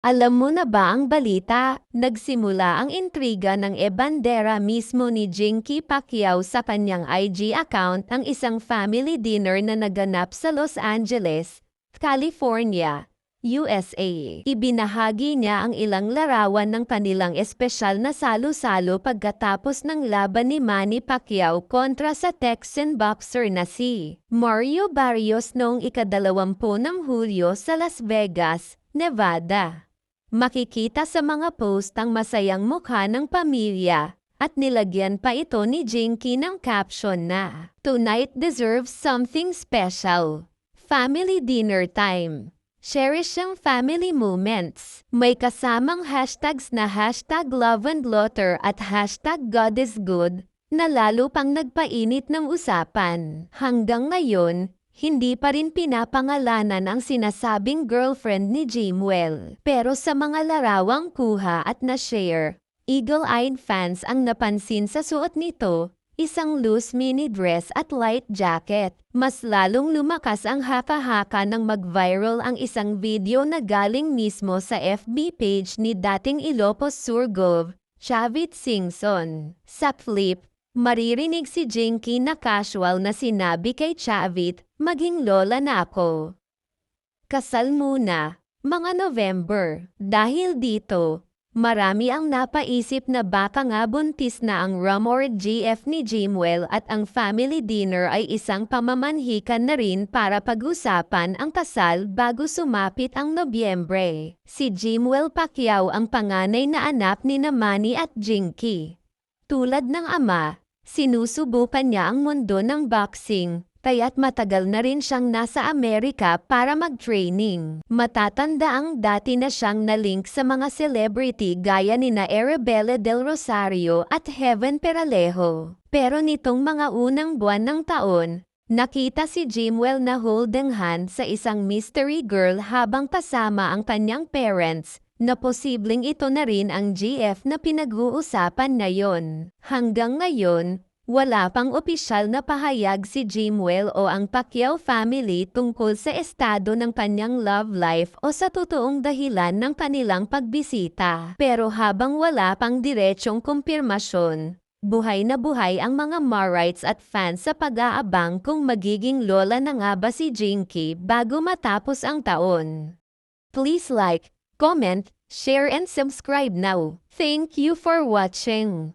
Alam mo na ba ang balita? Nagsimula ang intriga ng ebandera mismo ni Jinky Pacquiao sa kanyang IG account ang isang family dinner na naganap sa Los Angeles, California, USA. Ibinahagi niya ang ilang larawan ng kanilang espesyal na salo-salo pagkatapos ng laban ni Manny Pacquiao kontra sa Texan boxer na si Mario Barrios noong ika-20 ng Hulyo sa Las Vegas, Nevada. Makikita sa mga post ang masayang mukha ng pamilya, at nilagyan pa ito ni Jinky ng caption na, "Tonight deserves something special. Family dinner time. Cherish ang family moments." May kasamang hashtags na #LoveandLaughter at #GodIsGood na lalo pang nagpainit ng usapan. Hanggang ngayon, hindi pa rin pinapangalanan ang sinasabing girlfriend ni Jimwell. Pero sa mga larawang kuha at na-share, eagle-eyed fans ang napansin sa suot nito, isang loose mini dress at light jacket. Mas lalong lumakas ang haka-haka nang mag-viral ang isang video na galing mismo sa FB page ni dating Ilocos Sur Gov, Chavit Singson. Sa clip, maririnig si Jinky na casual na sinabi kay Chavit, "Maging lola na ako. Kasal muna, mga November." Dahil dito, marami ang napaisip na baka nga buntis na ang rumor GF ni Jimwell at ang family dinner ay isang pamamanhikan na rin para pag-usapan ang kasal bago sumapit ang Nobyembre. Si Jimwell Pacquiao ang panganay na anak ni Manny at Jinky. Tulad ng ama, sinusubukan niya ang mundo ng boxing, kaya't matagal na rin siyang nasa Amerika para mag-training. Matatanda ang dati na siyang na-link sa mga celebrity gaya nina Arabella Del Rosario at Heaven Peralejo. Pero nitong mga unang buwan ng taon, nakita si Jimwell na holding hand sa isang mystery girl habang kasama ang kanyang parents, na posibleng ito na rin ang GF na pinag-uusapan ngayon. Hanggang ngayon, wala pang opisyal na pahayag si Jimwell o ang Pacquiao family tungkol sa estado ng kanyang love life o sa totoong dahilan ng kanilang pagbisita. Pero habang wala pang diretsong kumpirmasyon, buhay na buhay ang mga Marites at fans sa pag-aabang kung magiging lola na nga ba si Jinky bago matapos ang taon. Please like, comment, share and subscribe now. Thank you for watching.